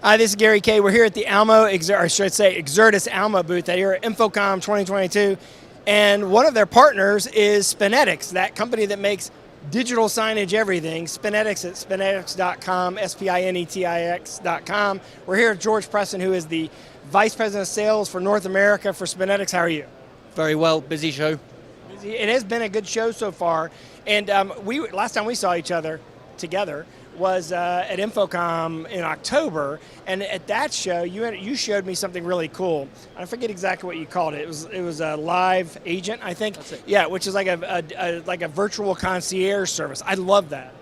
This is Gary Kay. We're here at the Exertis Alma booth here at InfoComm 2022. And one of their partners is SpinetiX, that company that makes digital signage everything. SpinetiX at SpinetiX.com, SPINETIX.com. We're here with George Preston, who is the Vice President of Sales for North America for SpinetiX. How are you? Very well, busy show. It has been a good show so far. And last time we saw each other together was at InfoComm in October, and at that show you showed me something really cool. I forget exactly what you called it. It was a live agent, I think. That's it. Yeah, which is like a virtual concierge service. I love that.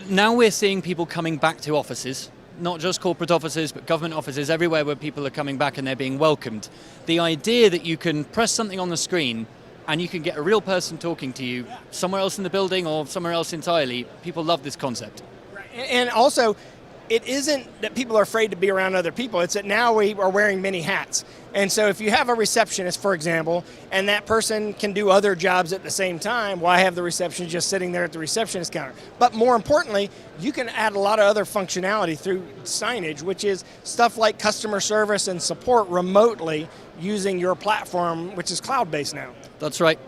Now we're seeing people coming back to offices, not just corporate offices, but government offices, everywhere where people are coming back and they're being welcomed. The idea that you can press something on the screen and you can get a real person talking to you somewhere else in the building or somewhere else entirely, people love this concept. And also, it isn't that people are afraid to be around other people, it's that now we are wearing many hats. And so if you have a receptionist, for example, and that person can do other jobs at the same time, why have the receptionist just sitting there at the receptionist counter? But more importantly, you can add a lot of other functionality through Signage, which is stuff like customer service and support remotely using your platform, which is cloud-based now. That's right.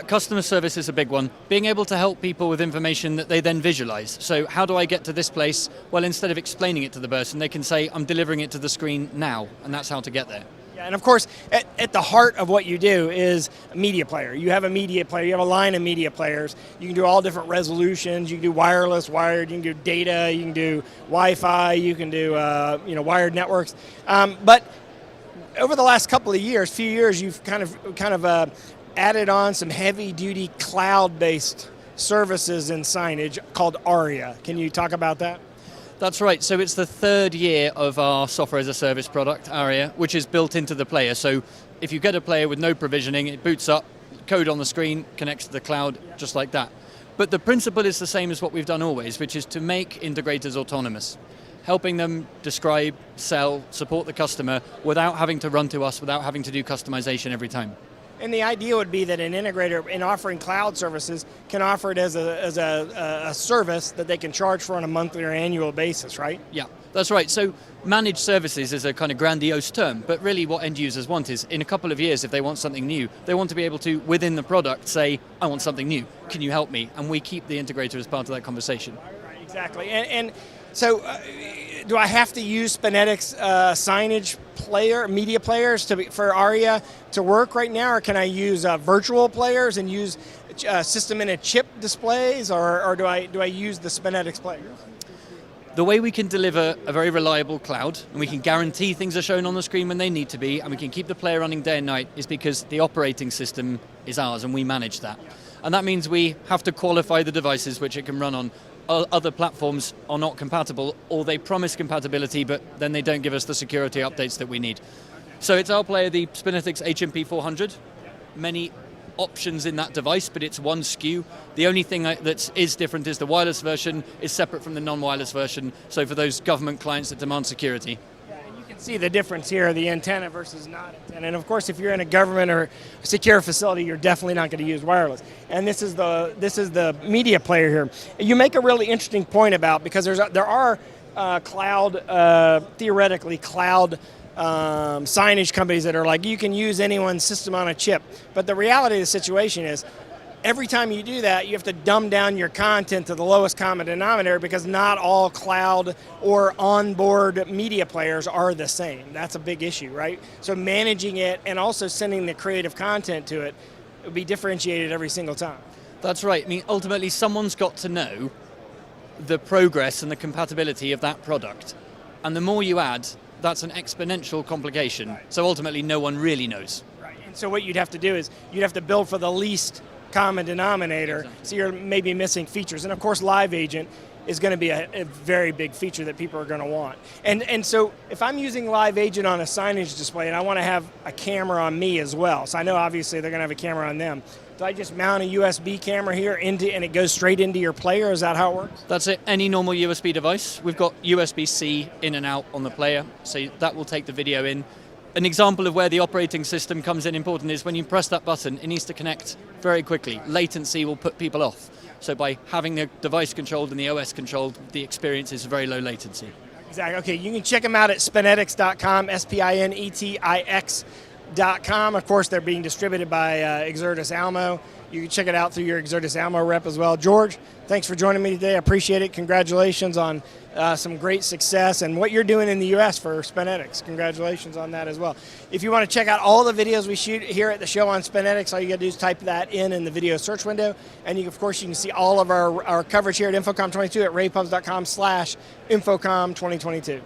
Customer service is a big one. Being able to help people with information that they then visualize. So how do I get to this place? Well, instead of explaining it to the person, they can say, I'm delivering it to the screen now, and that's how to get there. Yeah, and of course, at the heart of what you do is a media player. You have a media player, you have a line of media players. You can do all different resolutions. You can do wireless, wired, you can do data, you can do Wi-Fi, you can do wired networks. But over the last couple of years, few years, you've kind of added on some heavy-duty cloud-based services in Signage called ARIA. Can you talk about that? That's right. So it's the third year of our software as a service product, ARIA, which is built into the player. So if you get a player with no provisioning, it boots up, code on the screen, connects to the cloud, just like that. But the principle is the same as what we've done always, which is to make integrators autonomous, helping them describe, sell, support the customer without having to run to us, without having to do customization every time. And the idea would be that an integrator, in offering cloud services, can offer it as a service that they can charge for on a monthly or annual basis, right? Yeah, that's right. So managed services is a kind of grandiose term, but really what end users want is, in a couple of years, if they want something new, they want to be able to, within the product, say, I want something new, can you help me? And we keep the integrator as part of that conversation. Right, exactly. And so do I have to use SpinetiX signage media players for ARIA to work right now, or can I use virtual players and use system in a chip displays, or do I use the SpinetiX players? The way we can deliver a very reliable cloud, and we can guarantee things are shown on the screen when they need to be, and we can keep the player running day and night, is because the operating system is ours and we manage that. And that means we have to qualify the devices which it can run on. Other platforms are not compatible, or they promise compatibility, but then they don't give us the security updates that we need. So it's our player, the SpinetiX HMP 400. Many options in that device, but it's one SKU. The only thing that is different is the wireless version is separate from the non-wireless version, so for those government clients that demand security. See the difference here, the antenna versus not antenna. And of course, if you're in a government or a secure facility, you're definitely not going to use wireless. And this is the media player here. You make a really interesting point about, because there are theoretically cloud signage companies that are like, you can use anyone's system on a chip. But the reality of the situation is, every time you do that, you have to dumb down your content to the lowest common denominator, because not all cloud or onboard media players are the same. That's a big issue, right? So managing it and also sending the creative content to it would be differentiated every single time. That's right. I mean, ultimately, someone's got to know the progress and the compatibility of that product. And the more you add, that's an exponential complication. Right. So ultimately, no one really knows. Right. And so what you'd have to do is you'd have to build for the least common denominator, exactly. So you're maybe missing features. And of course, Live Agent is going to be a very big feature that people are going to want. And so if I'm using Live Agent on a signage display and I want to have a camera on me as well, so I know obviously they're going to have a camera on them, do I just mount a USB camera here and it goes straight into your player? Is that how it works? That's it. Any normal USB device. We've got USB-C in and out on the player, so that will take the video in. An example of where the operating system comes in important is when you press that button, it needs to connect very quickly. Latency will put people off. So by having the device controlled and the OS controlled, the experience is very low latency. Exactly. Okay, you can check them out at spinetix.com, SPINETIX.com. Of course, they're being distributed by Exertis Almo. You can check it out through your Exertis Almo rep as well. George, thanks for joining me today. I appreciate it. Congratulations on some great success and what you're doing in the U.S. for SpinetiX. Congratulations on that as well. If you want to check out all the videos we shoot here at the show on SpinetiX, all you got to do is type that in the video search window. And of course, you can see all of our coverage here at InfoComm 22 at ravepubs.com/InfoComm 2022.